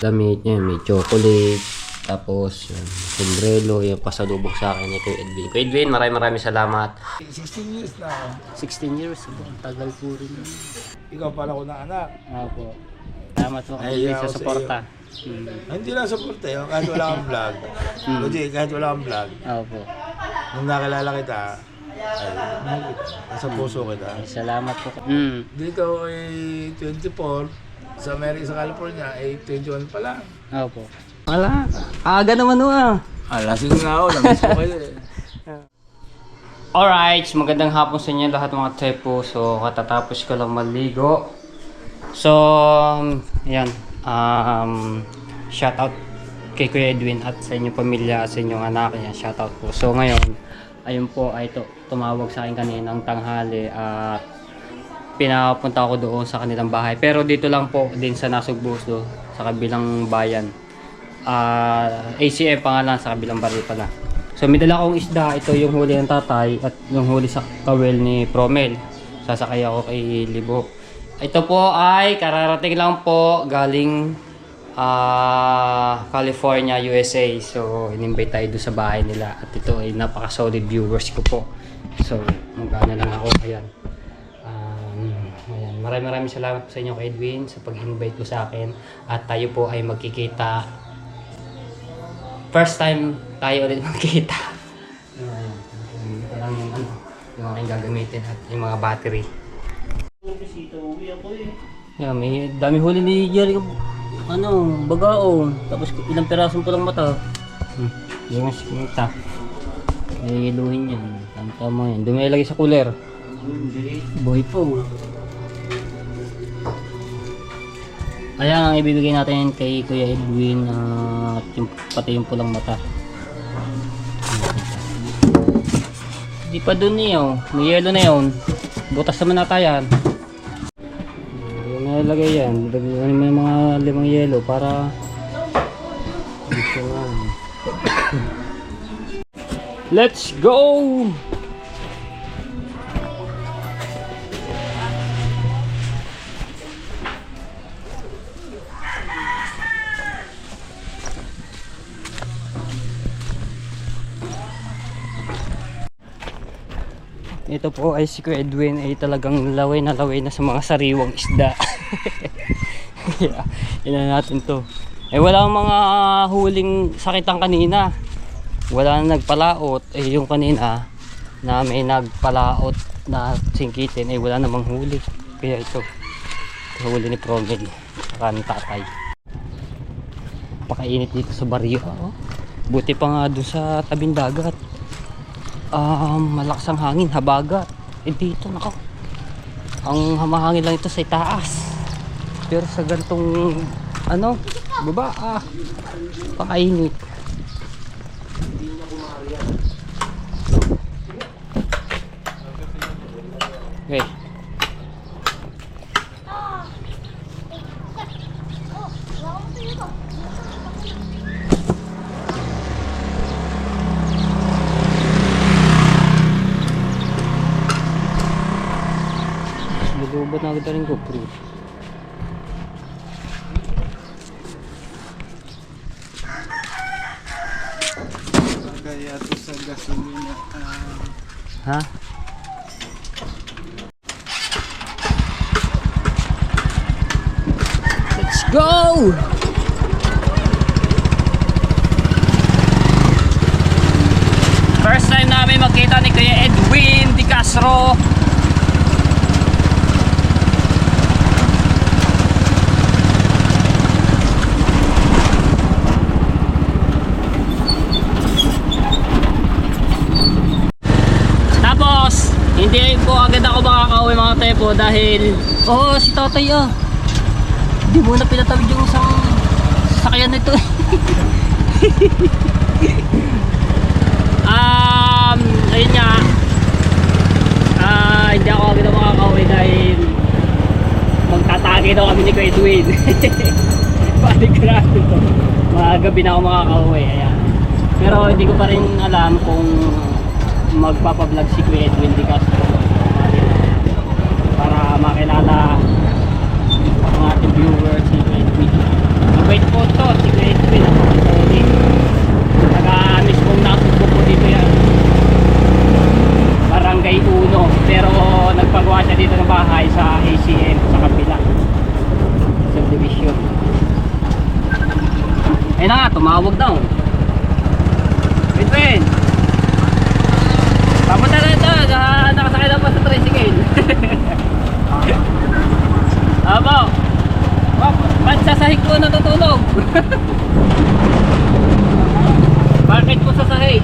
Damit niya, may chocolate, tapos yun, sombrero, yung pasalubok sa akin ni Kuya Edwin. Kuya Edwin, maraming salamat. 16 years na ako. 16 years, ang tagal po rin. Ikaw pala ko na anak. Opo. Salamat po Ay, kayo ako sa sa suporta. Ay, hindi lang support eh. Kahit wala kang vlog. Legit, kahit wala kang vlog. Opo. Nung nakilala kita, ay, nasa puso kita. Ay, salamat po. Dito ay 24, sa America, sa California ay 21 pa lang. Opo. Wala. Aga naman o ah. Lasing na ako, namiss ko kayo eh. Alright, magandang hapon sa inyo lahat mga tepo. So, katatapos ko lang maligo. So, ayan. Shout out kay Kuya Edwin at sa inyong pamilya at sa inyong anak niya. Shout out po. So, ngayon, ayun po ay tumawag sa akin kaninang tanghali at pinapunta ako doon sa kanilang bahay. Pero dito lang po din sa Nasugbuso, sa kabilang bayan. ACM pangalan, sa kabilang baril pala. So may dala akong isda, ito yung huli ng tatay at yung huli sa kawel ni Promel. Sasakay ako kay Libo. Ito po ay kararating lang po galing California, USA. So in-invite tayo doon sa bahay nila at ito ay napaka-solid viewers ko po. So mag-ano lang ako, ayan. Ayan. Maraming salamat po sa inyo kay Edwin sa pag-invite ko sa akin at tayo po ay magkikita. First time tayo ulit magkita. Ito lang yung yung aking gagamitin at yung mga battery. Yeah, may dami huli ni Jerry. Bagao. Tapos ilang pirasong palang mata. Yung mata. Iluhin yan. Tama yan. Doon may ilagay sa cooler. Buhay po. Ayan ang ibibigay natin kay Kuya Edwin at pati yung pulang mata. Di pa dun niyo, may yelo na yun. Butas naman nata yan. Yung nalagay yan, lagyan mo yung mga 5 yelo para let's go! Ito po ay si Kuya Edwin ay talagang laway na sa mga sariwang isda. Yeah, ina natin to. Wala mga huling sakitan kanina. Wala na nagpalaot. Yung kanina na may nagpalaot na singkitin wala namang huli. Kaya ito huli ni Promel saka ng tatay. Pakainit dito sa baryo. Buti pa nga doon sa tabing dagat. Malakas ang hangin, habagat. Dito nako. Ang hamahangin lang ito sa itaas. Pero sa gantong baba pakainit. Okay. Lubot na agad rin ko, bro. Kaya ito sa gasolina. Ha? Let's go! First time namin magkita ni Kuya Edwin Di Castro. Hindi po agad ako makakauwi mga tepo dahil si tatay hindi mo na pinatawid yung isang sasakyan nito. Ayun nga, hindi ako agad makakauwi dahil magtatagay daw kami ni Kuya Edwin. Paligrado to, magabi na ako makakauwi. Ayan. Pero hindi ko pa rin alam kung magpapablog si Kuya Edwin Di Castro para makilala ang ating viewers si Kuya Edwin. Wait po Ayun na nga, tumawag daw. Wait. Papunta na ito, nakasakay na pa sa tricycle. Abo. Ba't sa sahig ko natutulog? Bakit po sa sahig?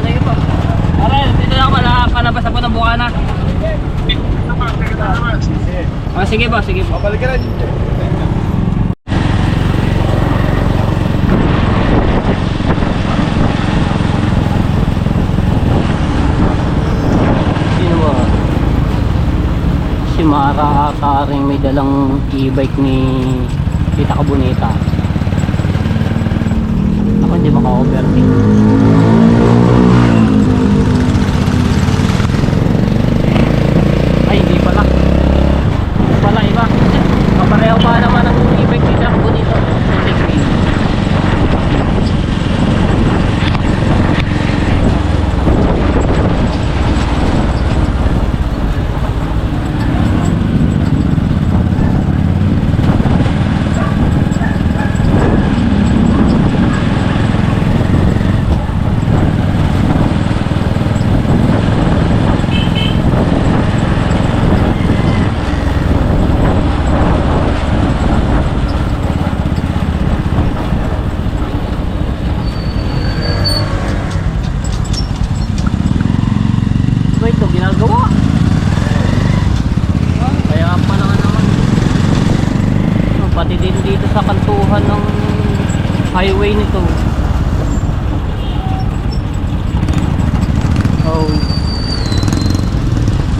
Sige po. Aral, dito na ako, palabas na po ng bukana. Sige po. Babalik ka na. Sino ba? Si Mara ata rin may dalang e-bike ni Tita Kabuneta. Ako hindi maka-overtake. Ay, hindi pala. Pala iba. Kapareho pa naman ang e-bike ni Tita Kabuneta. Ginagawa. Kaya pala naman. Pati din dito sa kantuhan ng highway nito. Oh.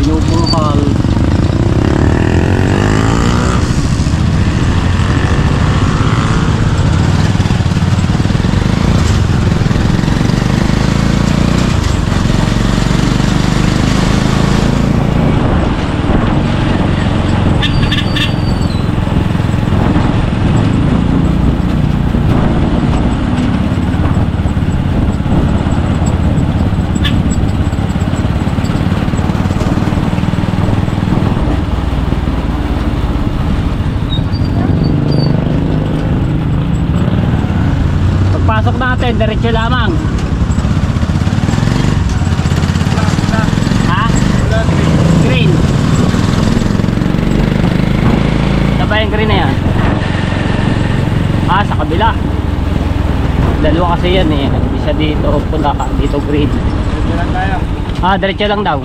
Binubungkal. Pasok natin, diretso lamang. Ha? Green. Saan ba yung green na yan? Sa kabila. Dalawa kasi yan eh. Isa dito, pula ka. Dito green. Diretso lang tayo. Diretso lang daw.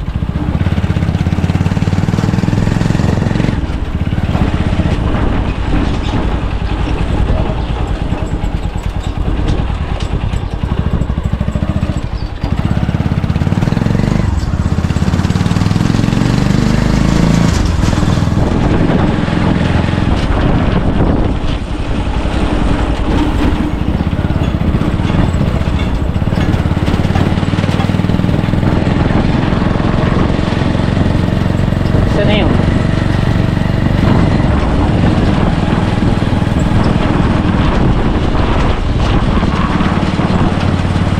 Na yun.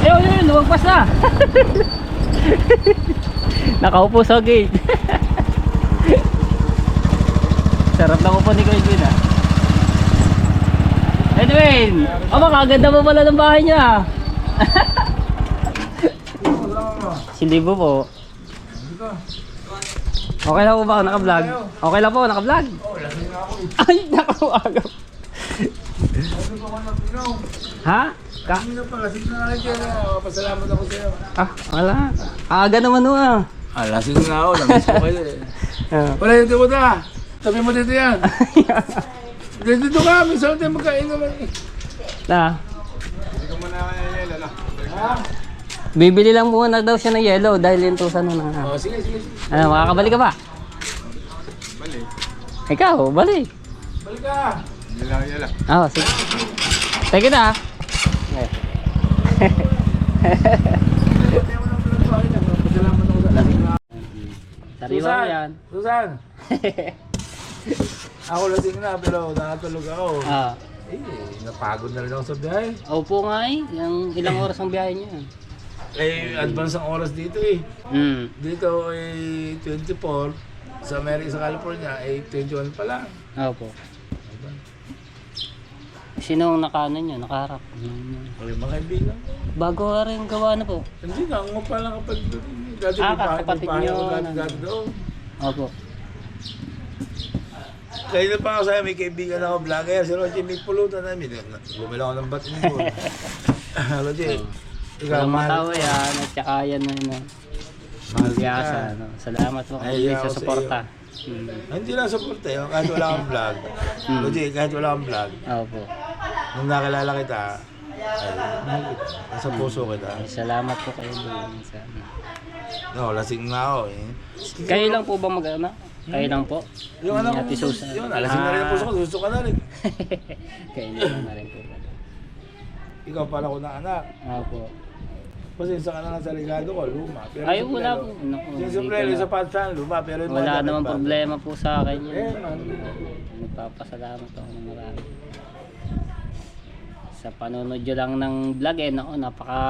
Ayun, lumagpas na. Nakaupo sa gate. Sarap na upo ni Kuya Edwin ah. Edwin! Makaganda mo pala ng bahay niya. Silibo po. Okay lang po ba ako naka-vlog? Okay lang po, naka-vlog? Oh, lasing na ako eh. Ay, naku, agap. Lasing pa ako ng pinaw. Ha? Lasing na pa, lasing na nga dyan. Pasalamat ako sa'yo. Wala. Aga naman mo ah. Lasing na ako. Namiss ko kayo eh. Wala yung tuko na. Tabi mo dito yan. Dito ka, minsan tayo magkain naman eh. Hindi ka muna kaya yelo na. Ha? Bibili lang muna daw siya ng yellow dahil yung tusan na na. Oh, sige. Makakabalik ka ba? Balik. Ikaw, balik. Balik ka. Yelo. Sige. Take it ah. Okay. Pasalamat ako sa lasing na. Sariwa mo yan. Susan! Ako lasing na pero nakatulog ako. Napagod na rin ako sa biyahe. Opo nga eh. Yung ilang oras ang biyahe niya. Advance ang oras dito eh. Dito ay 24. Sa America, sa California ay 21 pa lang. Opo. Sino ang nakaano nyo, nakaharap? Wala mga kaibigan. Bago ka rin gawa na po. Hindi na, ako pa lang kapag dati kapatid nyo. dati doon. Opo. Kaya na pa ako sa'yo, may kaibigan ako, vlogger. Si Roger, may pulutan namin. Bumila ako ng batin ko. Roger, ikaw, Walang mahal. matawa yan, at saka yan na ano. Mahal Biyasa, ka. ano. Salamat po Ay, kayo ako sa sa suporta. Hindi lang support eh, kahit wala akong vlog. Roger, kahit wala akong vlog, Opo. nung nakilala kita, ay, mahal kita. Nasa puso kita. Salamat po kayo doon sa ano. No, lasing na ako eh. Kayo lang po ba mag-ano? Kayo lang po? Yung anak Ate ko, Susan. yun, lasing na rin ang puso ko, gusto ka na rin. Kayo lang na rin po. Ikaw pala ko na anak. Opo. Pasensya ka na nga sa ligado ko, luma. Pero Ay, yung wala sombrero- po. Naku, Yung hindi sombrero ko na- sa patsan, luma. Pero yung Wala mga namang dapat problema po sa akin bago. yun. Man. Nagpapasalamat ako ng marami. Sa panonood nyo lang ng vlog eh, naku, napaka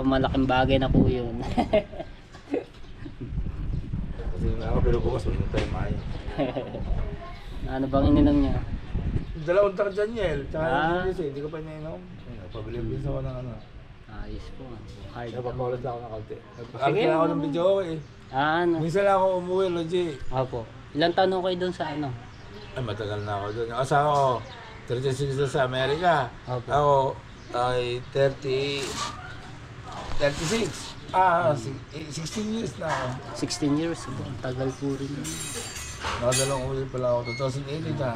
malaking bagay na po yun. Kasi na ako, pero bukas wala tayo maayo. Ano bang ininom niya? Dalawang tak Daniel, tsaka Ah. hindi ko pa iniinom. Pabilib-bilis ako ng ano. Ayos po. Hard. Napapawalas ako ng kaunti. Sige. Sige ako ng video ko eh. Ano? Minsan lang ako umuwi, Logi. Opo. Ilang taon kayo doon sa ano? Ay, matagal na ako doon. Yung asawa ko, 36 na sa Amerika. Opo. Ako ay 36. 16 years na ako. 16 years. Ito, ang tagal po rin. Nakadalawang uli pala ako. 2008 na.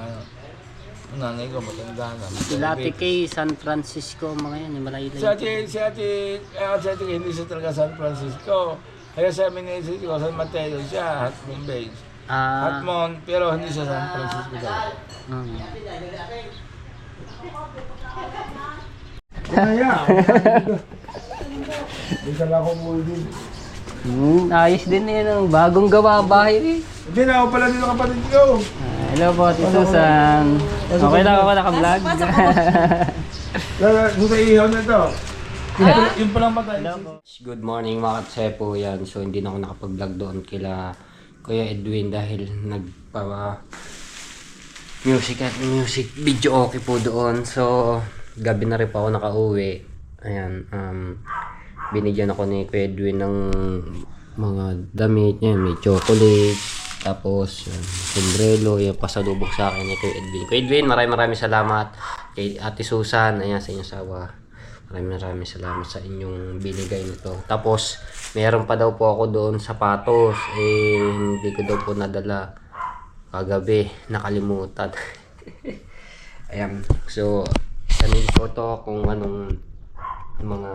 Ang nanay ko, matanda na. Si Lati Kay, San Francisco, mga yan. Yung malaylay. Si ate, hindi siya talaga San Francisco. Kaya sa amin ni Ate ko, San Mateo siya, Hatmon Beach. Ah. Hatmon, pero hindi siya San Francisco talaga. Kaya, minsan lang ako umuwi din. Ayos din yun. Ang bagong gawa ang bahay eh. Hindi na ako pala dito kapatid ko. Hello po, Ate Susan. Okay lang ako naka-vlog. Doon sa ihaw na ito. Yung palang matay. Good morning mga katsepo yan. So hindi na ako nakapag-vlog doon kila Kuya Edwin dahil music at music video okay po doon. So gabi na rin pa ako nakauwi. Ayan, binigyan ako ni Kuya Edwin ng mga damit niya, may chocolate, tapos sombrero, yung pasalubok sa akin ni Kuya Edwin. Kuya Edwin, maraming salamat kay Ate Susan, ayan sa inyong sawa. Maraming salamat sa inyong binigay nito. Tapos, meron pa daw po ako doon sapatos. Hindi ko daw po nadala kagabi. Nakalimutan. Ayan. So, sanin ko to kung anong mga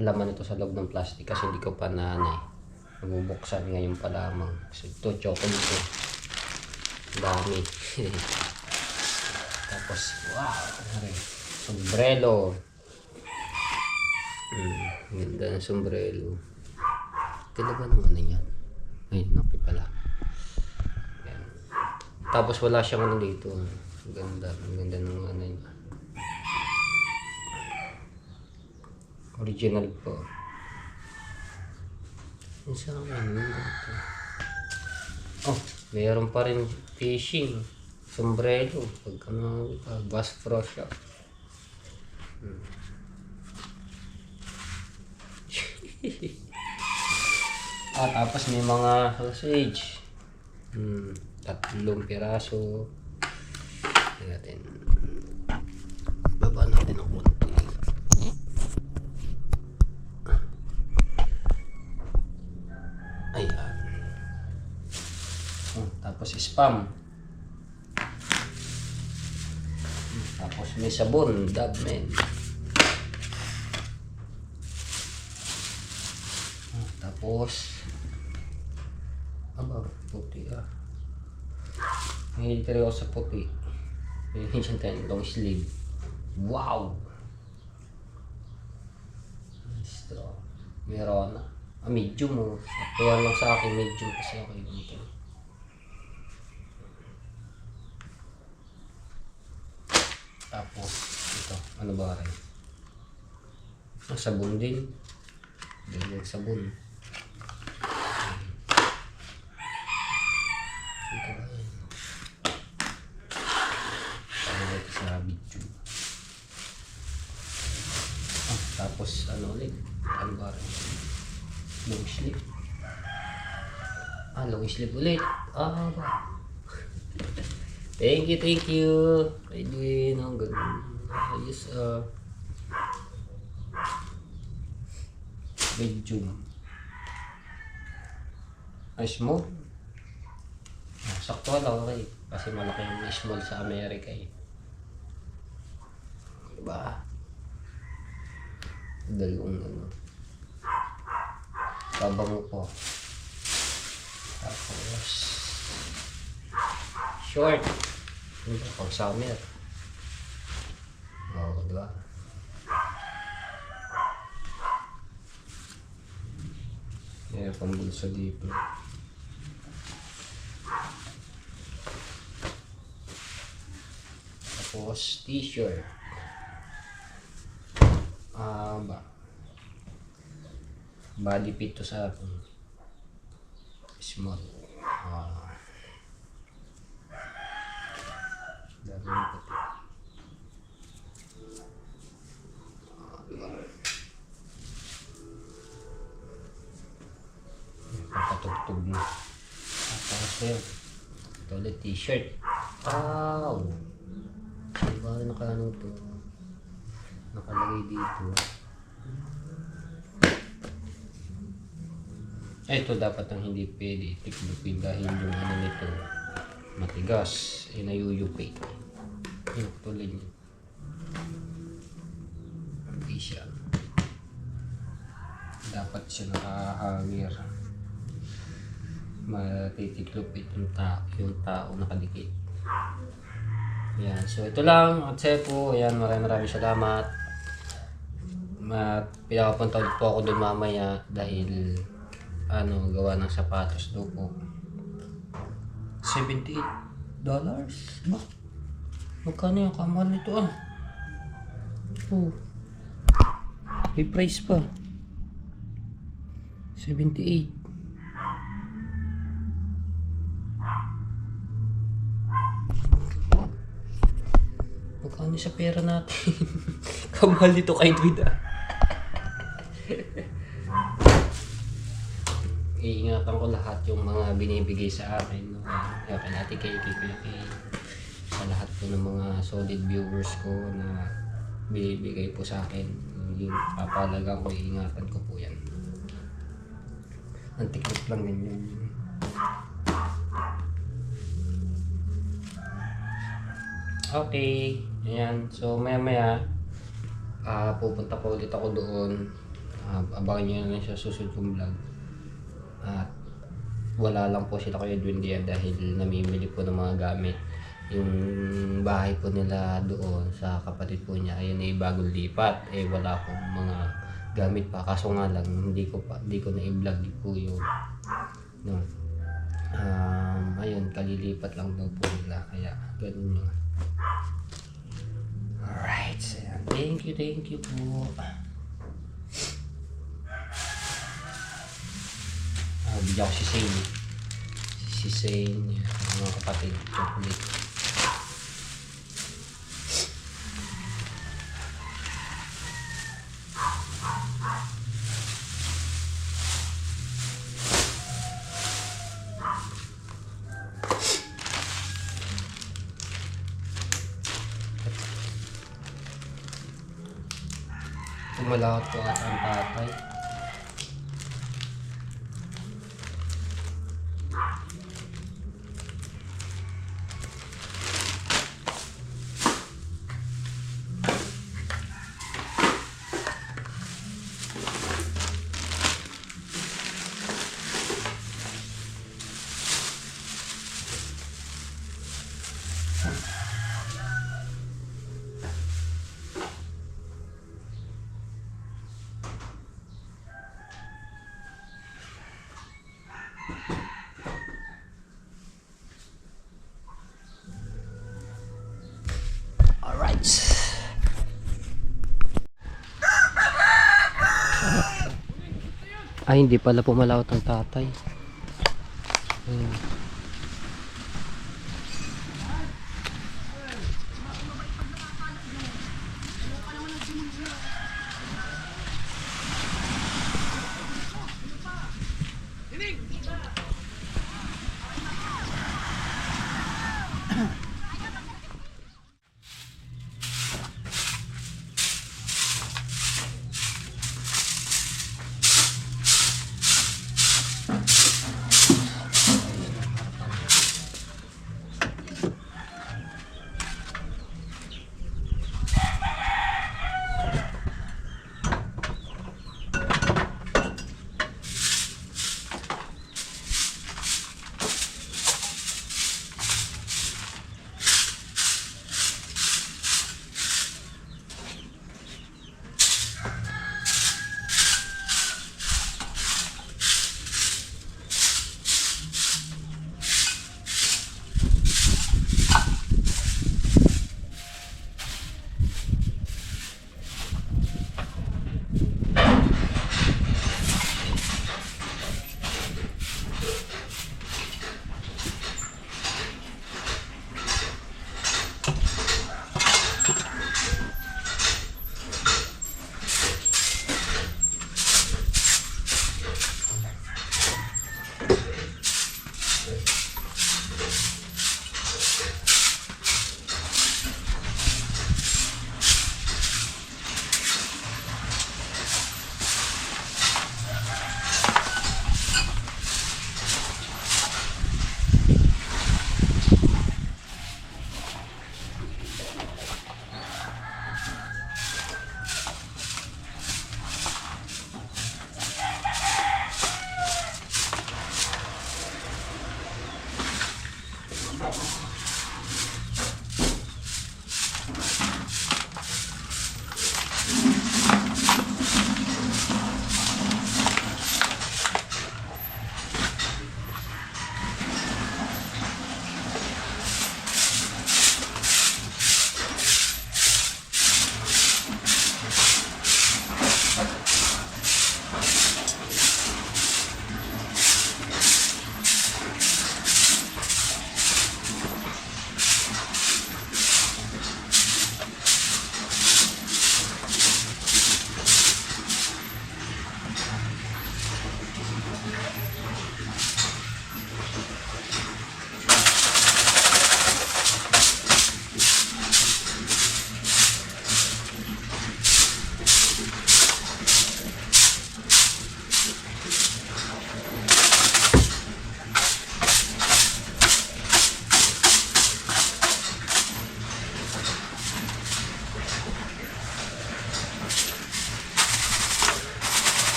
laman ito sa loob ng plastic kasi hindi ko pa nabubuksan ngayon pa lamang. So, ito, chocolate ito. Dami. Tapos, wow! Sombrero. Ganda ng sombrero. Talaga ng ano yan. Ay, napi pala. Yan. Tapos wala siyang ano dito. Ganda. Ang ganda ng ano niya. Original po. Saan ano ito? Oh, mayroon pa rin fishing. Sombrero. Pag ano, Bass Pro Shop. Tapos may mga sausage. 3 piraso. Natin. Baba natin ang konti. Ayan. Tapos spam. Tapos may sabon, Dabmen. Tapos puti Mahilig ka rin ako sa puti. Mahilig siya tayo long sleeve. Wow! Ito. Meron na. Medium mo. Tuwan lang sa akin, medium kasi ako yung ito. Tapos, ito. Ano ba rin? Sabon din. Dahil sabon. Ito. long sleeve ulit. Ba. Thank you. Edwin, ang ganda. Ayos, medium. Ayos mo. Sakto lang, okay. Kasi malaki yung small sa Amerika eh. Diba? Dalawang ano. Kabango po. Tapos short. Ito pang summer. Oo, diba? Yan pang bulsa dito. Tapos t-shirt. Body fit to sa akin. Small. Dami yung puti. Diba? Papatugtog na. Tapos na yun. Ito ulit t-shirt. Wow! Diba nakaano to? Nakalagay dito. Ito dapat ang hindi pwede tiklupin dahil yung ano nito matigas, nayuyupi. Yung tulad niya. Hindi siya. Dapat siya nakahangir. Matitiklupit yung tao nakadikit. Yan. So ito lang. At Sepo. Ayan. Maraming salamat. Pinapapunta ulit po ako doon mamaya dahil gawa ng sapatos daw po. $78? Ba? Magkano yung kamahal nito Oh. May price pa. 78. Magkano sa pera natin? Kamahal nito kay Dwid Iingatan ko lahat yung mga binibigay sa akin. No? Kaya natin kay sa lahat po ng mga solid viewers ko na binibigay po sa akin. Yung papalagang ko, iingatan ko po yan. Antikip lang din yun. Okay. Ayan. So maya pupunta po ulit ako doon. Abangan nyo na sa susunod kong vlog. At wala lang po sila kay Edwin Diaz dahil namimili po ng mga gamit. Yung bahay po nila doon sa kapatid po niya ayun ay bagong lipat. Wala pong mga gamit pa. Kaso nga lang hindi ko na i-vlog po yung ayun kalilipat lang daw po nila. Kaya ganun yun. Alright. Thank you po. Bigyan ko si Sane. Si Sane, mga kapatid, chocolate. Tumalakot po at ang tatay. Ay, hindi pala pumalawat ang tatay.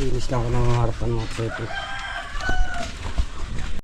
Linis lang ako ng harapan mga trepe.